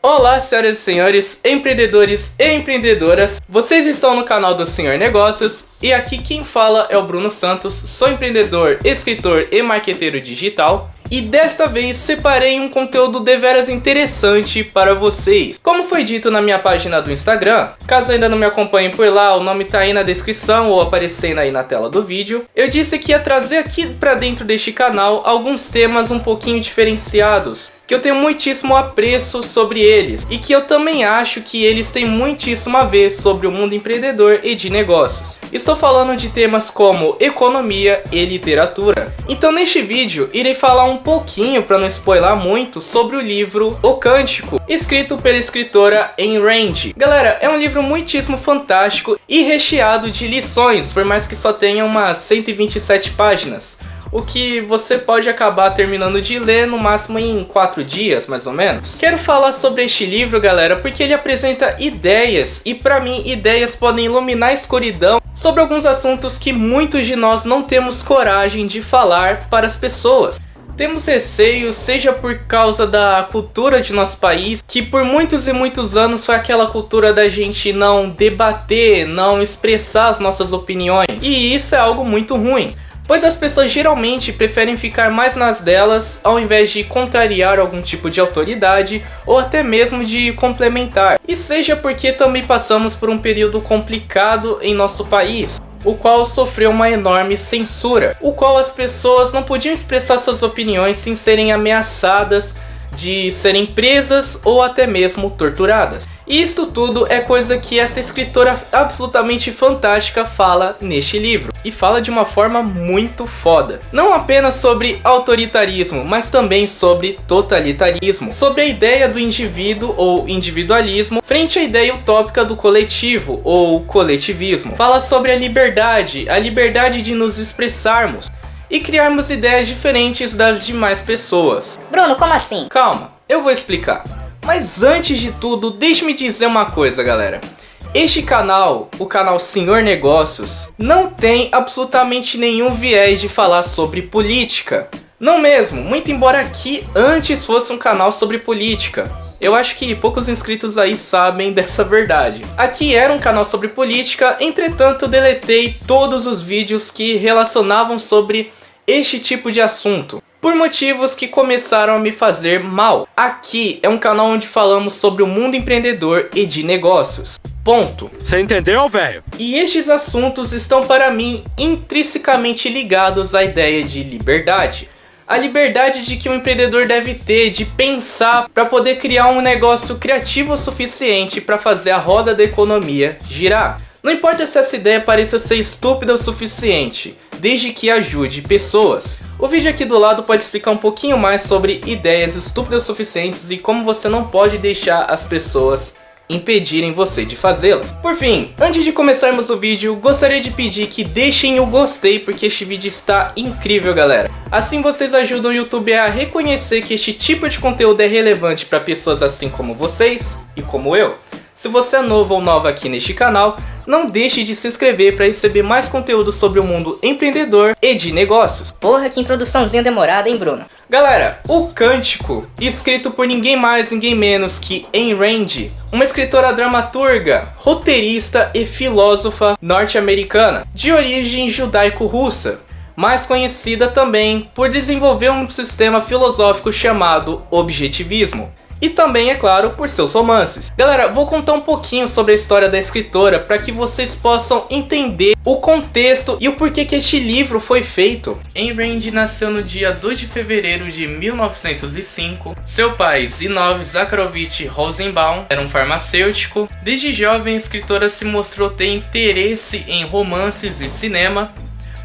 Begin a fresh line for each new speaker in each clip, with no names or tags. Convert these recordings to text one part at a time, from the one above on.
Olá, senhoras e senhores, empreendedores e empreendedoras. Vocês estão no canal do Senhor Negócios e aqui quem fala é o Bruno Santos. Sou empreendedor, escritor e marqueteiro digital. E desta vez separei um conteúdo deveras interessante para vocês. Como foi dito na minha página do Instagram, caso ainda não me acompanhem por lá, o nome tá aí na descrição ou aparecendo aí na tela do vídeo. Eu disse que ia trazer aqui para dentro deste canal alguns temas um pouquinho diferenciados, que eu tenho muitíssimo apreço sobre eles e que eu também acho que eles têm muitíssimo a ver sobre o mundo empreendedor e de negócios. Estou falando de temas como economia e literatura. Então neste vídeo irei falar um pouquinho, para não spoiler muito, sobre o livro O Cântico, escrito pela escritora Ayn Rand. Galera, é um livro muitíssimo fantástico e recheado de lições, por mais que só tenha umas 127 páginas. O que você pode acabar terminando de ler no máximo em 4 dias, mais ou menos. Quero falar sobre este livro, galera, porque ele apresenta ideias, e para mim ideias podem iluminar a escuridão sobre alguns assuntos que muitos de nós não temos coragem de falar para as pessoas. Temos receio, seja por causa da cultura de nosso país, que por muitos e muitos anos foi aquela cultura da gente não debater, não expressar as nossas opiniões. E isso é algo muito ruim, pois as pessoas geralmente preferem ficar mais nas delas ao invés de contrariar algum tipo de autoridade ou até mesmo de complementar. E seja porque também passamos por um período complicado em nosso país, o qual sofreu uma enorme censura, o qual as pessoas não podiam expressar suas opiniões sem serem ameaçadas de serem presas ou até mesmo torturadas. E isto tudo é coisa que essa escritora absolutamente fantástica fala neste livro. E fala de uma forma muito foda. Não apenas sobre autoritarismo, mas também sobre totalitarismo. Sobre a ideia do indivíduo ou individualismo frente à ideia utópica do coletivo ou coletivismo. Fala sobre a liberdade de nos expressarmos e criarmos ideias diferentes das demais pessoas.
Bruno, como assim?
Calma, eu vou explicar. Mas antes de tudo, deixe-me dizer uma coisa, galera. Este canal, o canal Senhor Negócios, não tem absolutamente nenhum viés de falar sobre política. Não mesmo, muito embora aqui antes fosse um canal sobre política. Eu acho que poucos inscritos aí sabem dessa verdade. Aqui era um canal sobre política, entretanto deletei todos os vídeos que relacionavam sobre este tipo de assunto, por motivos que começaram a me fazer mal. Aqui é um canal onde falamos sobre o mundo empreendedor e de negócios. Ponto.
Você entendeu, velho?
E estes assuntos estão para mim intrinsecamente ligados à ideia de liberdade. A liberdade de que um empreendedor deve ter de pensar para poder criar um negócio criativo o suficiente para fazer a roda da economia girar. Não importa se essa ideia pareça ser estúpida o suficiente, desde que ajude pessoas. O vídeo aqui do lado pode explicar um pouquinho mais sobre ideias estúpidas o suficientes e como você não pode deixar as pessoas impedirem você de fazê-las. Por fim, antes de começarmos o vídeo, gostaria de pedir que deixem o gostei, porque este vídeo está incrível, galera. Assim vocês ajudam o YouTube a reconhecer que este tipo de conteúdo é relevante para pessoas assim como vocês e como eu. Se você é novo ou nova aqui neste canal, não deixe de se inscrever para receber mais conteúdo sobre o mundo empreendedor e de negócios.
Porra, que introduçãozinha demorada, hein, Bruno?
Galera, O Cântico, escrito por ninguém mais, ninguém menos que Ayn Rand, uma escritora dramaturga, roteirista e filósofa norte-americana, de origem judaico-russa, mais conhecida também por desenvolver um sistema filosófico chamado objetivismo. E também, é claro, por seus romances. Galera, vou contar um pouquinho sobre a história da escritora para que vocês possam entender o contexto e o porquê que este livro foi feito. Ayn Rand nasceu no dia 2 de fevereiro de 1905. Seu pai, Zinovy Zakharovich Rosenbaum, era um farmacêutico. Desde jovem, a escritora se mostrou ter interesse em romances e cinema.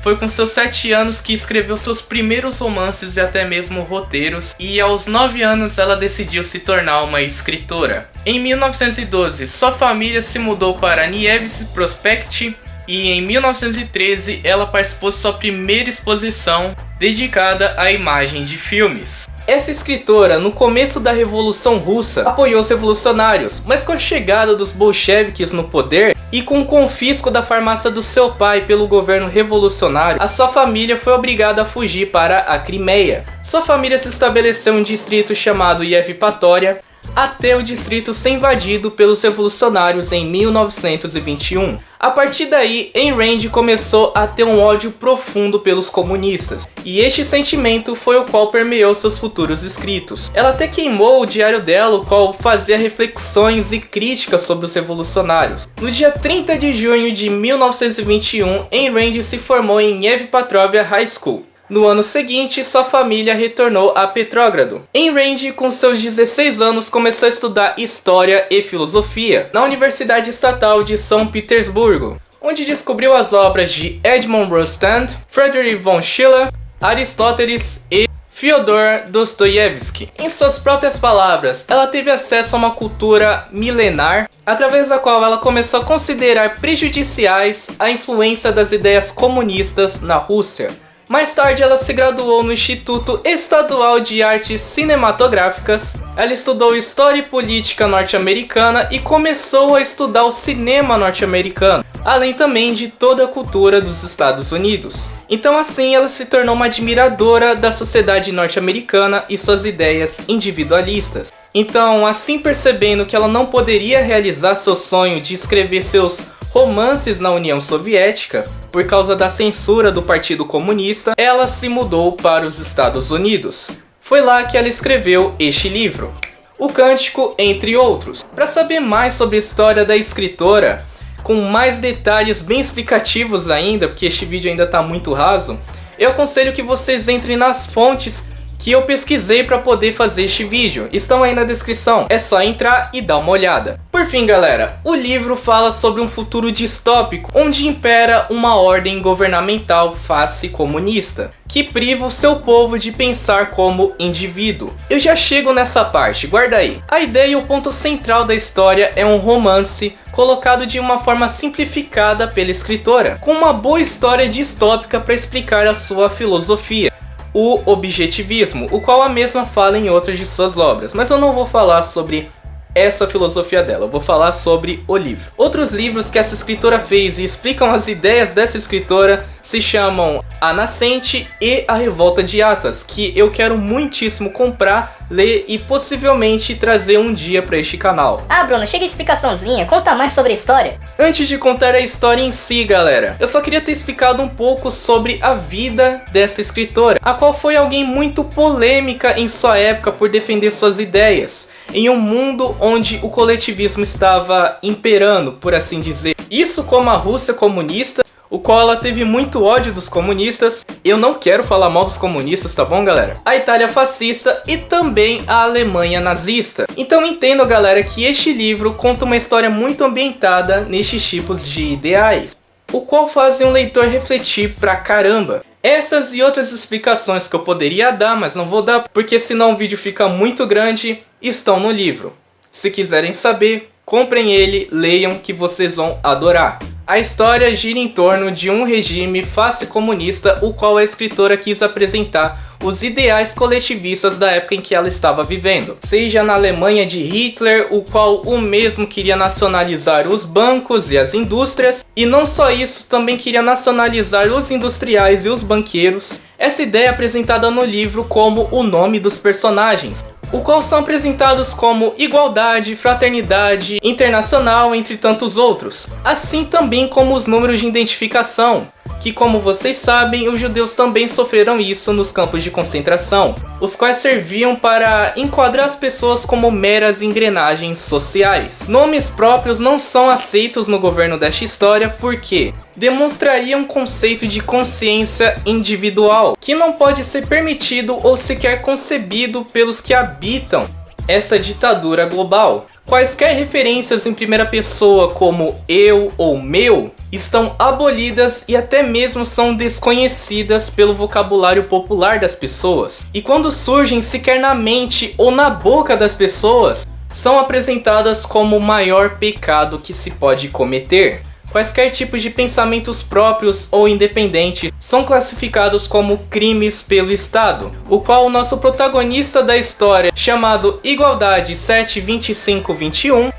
Foi com seus 7 anos que escreveu seus primeiros romances e até mesmo roteiros, e aos 9 anos ela decidiu se tornar uma escritora. Em 1912, sua família se mudou para Nevsky Prospect e em 1913 ela participou de sua primeira exposição dedicada à imagem de filmes. Essa escritora, no começo da Revolução Russa, apoiou os revolucionários, mas com a chegada dos bolcheviques no poder e com o confisco da farmácia do seu pai pelo governo revolucionário, a sua família foi obrigada a fugir para a Crimeia. Sua família se estabeleceu em um distrito chamado Yevpatoria, até o distrito ser invadido pelos revolucionários em 1921. A partir daí, Ayn Rand começou a ter um ódio profundo pelos comunistas, e este sentimento foi o qual permeou seus futuros escritos. Ela até queimou o diário dela, o qual fazia reflexões e críticas sobre os revolucionários. No dia 30 de junho de 1921, Ayn Rand se formou em Evpatoria High School. No ano seguinte, sua família retornou a Petrógrado. Ayn Rand, com seus 16 anos, começou a estudar História e Filosofia na Universidade Estatal de São Petersburgo, onde descobriu as obras de Edmund Rostand, Friedrich von Schiller, Aristóteles e Fyodor Dostoiévski. Em suas próprias palavras, ela teve acesso a uma cultura milenar, através da qual ela começou a considerar prejudiciais a influência das ideias comunistas na Rússia. Mais tarde, ela se graduou no Instituto Estadual de Artes Cinematográficas. Ela estudou História e Política norte-americana e começou a estudar o cinema norte-americano, além também de toda a cultura dos Estados Unidos. Então assim, ela se tornou uma admiradora da sociedade norte-americana e suas ideias individualistas. Então, assim, percebendo que ela não poderia realizar seu sonho de escrever seus romances na União Soviética, por causa da censura do Partido Comunista, ela se mudou para os Estados Unidos. Foi lá que ela escreveu este livro, O Cântico, entre outros. Para saber mais sobre a história da escritora, com mais detalhes bem explicativos ainda, porque este vídeo ainda está muito raso, eu aconselho que vocês entrem nas fontes que eu pesquisei para poder fazer este vídeo. Estão aí na descrição, é só entrar e dar uma olhada. Por fim, galera, o livro fala sobre um futuro distópico, onde impera uma ordem governamental face comunista, que priva o seu povo de pensar como indivíduo. Eu já chego nessa parte, guarda aí. A ideia e o ponto central da história é um romance colocado de uma forma simplificada pela escritora, com uma boa história distópica para explicar a sua filosofia, o objetivismo, o qual a mesma fala em outras de suas obras, mas eu não vou falar sobre essa filosofia dela, eu vou falar sobre o livro. Outros livros que essa escritora fez e explicam as ideias dessa escritora se chamam A Nascente e A Revolta de Atlas, que eu quero muitíssimo comprar, ler e possivelmente trazer um dia para este canal.
Ah, Bruno, chega a explicaçãozinha, conta mais sobre a história.
Antes de contar a história em si, galera, eu só queria ter explicado um pouco sobre a vida dessa escritora, a qual foi alguém muito polêmica em sua época por defender suas ideias, em um mundo onde o coletivismo estava imperando, por assim dizer. Isso como a Rússia comunista, o qual ela teve muito ódio dos comunistas. Eu não quero falar mal dos comunistas, tá bom, galera? A Itália fascista e também a Alemanha nazista. Então entendo, galera, que este livro conta uma história muito ambientada nestes tipos de ideais, o qual fazem um leitor refletir pra caramba. Essas e outras explicações que eu poderia dar, mas não vou dar, porque senão o vídeo fica muito grande, estão no livro. Se quiserem saber, comprem ele, leiam que vocês vão adorar. A história gira em torno de um regime face comunista, o qual a escritora quis apresentar os ideais coletivistas da época em que ela estava vivendo. Seja na Alemanha de Hitler, o qual o mesmo queria nacionalizar os bancos e as indústrias, e não só isso, também queria nacionalizar os industriais e os banqueiros. Essa ideia é apresentada no livro como o nome dos personagens, o qual são apresentados como igualdade, fraternidade, internacional, entre tantos outros. Assim também como os números de identificação, que, como vocês sabem, os judeus também sofreram isso nos campos de concentração, os quais serviam para enquadrar as pessoas como meras engrenagens sociais. Nomes próprios não são aceitos no governo desta história porque demonstrariam um conceito de consciência individual, que não pode ser permitido ou sequer concebido pelos que habitam essa ditadura global. Quaisquer referências em primeira pessoa como eu ou meu estão abolidas e até mesmo são desconhecidas pelo vocabulário popular das pessoas. E quando surgem sequer na mente ou na boca das pessoas, são apresentadas como o maior pecado que se pode cometer. Quaisquer tipos de pensamentos próprios ou independentes são classificados como crimes pelo Estado, o qual o nosso protagonista da história, chamado Igualdade 72521,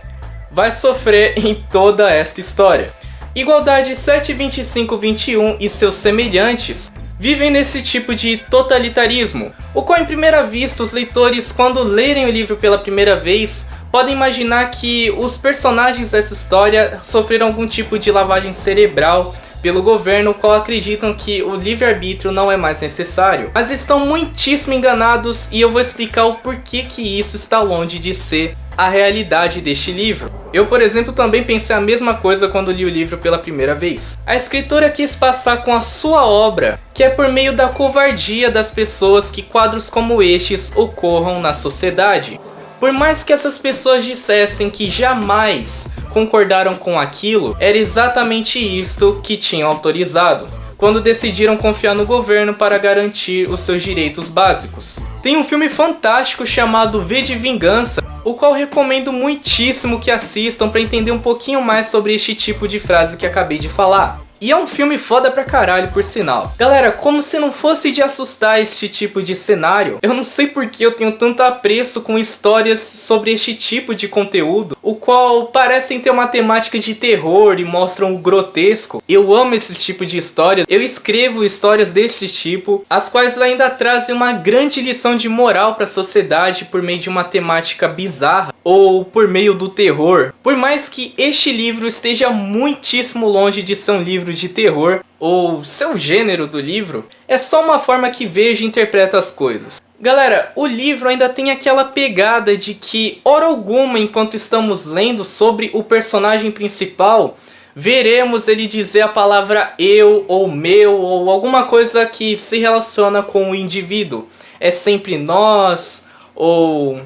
vai sofrer em toda esta história. Igualdade 72521 e seus semelhantes vivem nesse tipo de totalitarismo, o qual, em primeira vista, os leitores, quando lerem o livro pela primeira vez, podem imaginar que os personagens dessa história sofreram algum tipo de lavagem cerebral pelo governo, qual acreditam que o livre-arbítrio não é mais necessário. Mas estão muitíssimo enganados e eu vou explicar o porquê que isso está longe de ser a realidade deste livro. Eu, por exemplo, também pensei a mesma coisa quando li o livro pela primeira vez. A escritora quis passar com a sua obra que é por meio da covardia das pessoas que quadros como estes ocorram na sociedade. Por mais que essas pessoas dissessem que jamais concordaram com aquilo, era exatamente isto que tinham autorizado, quando decidiram confiar no governo para garantir os seus direitos básicos. Tem um filme fantástico chamado V de Vingança, o qual recomendo muitíssimo que assistam para entender um pouquinho mais sobre este tipo de frase que acabei de falar. E é um filme foda pra caralho, por sinal. Galera, como se não fosse de assustar este tipo de cenário, eu não sei por que eu tenho tanto apreço com histórias sobre este tipo de conteúdo, o qual parecem ter uma temática de terror e mostram o grotesco. Eu amo esse tipo de histórias, eu escrevo histórias desse tipo, as quais ainda trazem uma grande lição de moral para a sociedade por meio de uma temática bizarra ou por meio do terror. Por mais que este livro esteja muitíssimo longe de ser um livro de terror, ou seu gênero do livro, é só uma forma que vejo e interpreto as coisas. Galera, o livro ainda tem aquela pegada de que, hora alguma, enquanto estamos lendo sobre o personagem principal, veremos ele dizer a palavra eu, ou meu, ou alguma coisa que se relaciona com o indivíduo. É sempre nós, ou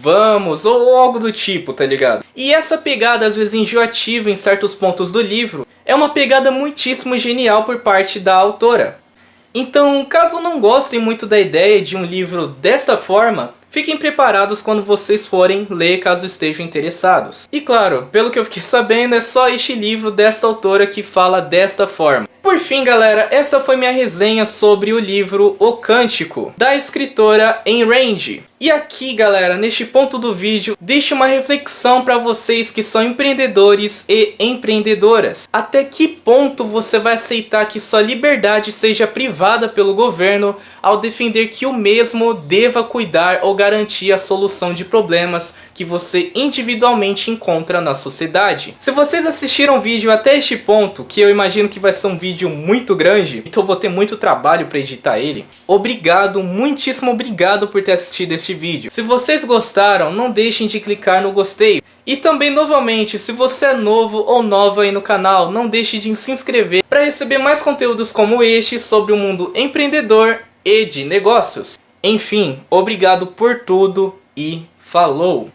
vamos, ou algo do tipo, tá ligado? E essa pegada, às vezes enjoativa em certos pontos do livro, é uma pegada muitíssimo genial por parte da autora. Então, caso não gostem muito da ideia de um livro desta forma, fiquem preparados quando vocês forem ler, caso estejam interessados. E claro, pelo que eu fiquei sabendo, é só este livro desta autora que fala desta forma. Por fim, galera, essa foi minha resenha sobre o livro O Cântico, da escritora Ayn Rand. E aqui, galera, neste ponto do vídeo, deixo uma reflexão para vocês que são empreendedores e empreendedoras. Até que ponto você vai aceitar que sua liberdade seja privada pelo governo ao defender que o mesmo deva cuidar ou garantir a solução de problemas que você individualmente encontra na sociedade? Se vocês assistiram o vídeo até este ponto, que eu imagino que vai ser um vídeo muito grande, então eu vou ter muito trabalho para editar ele, obrigado, muitíssimo obrigado por ter assistido este vídeo. Se vocês gostaram, não deixem de clicar no gostei. E também, novamente, se você é novo ou nova aí no canal, não deixe de se inscrever para receber mais conteúdos como este sobre o mundo empreendedor e de negócios. Enfim, obrigado por tudo e falou!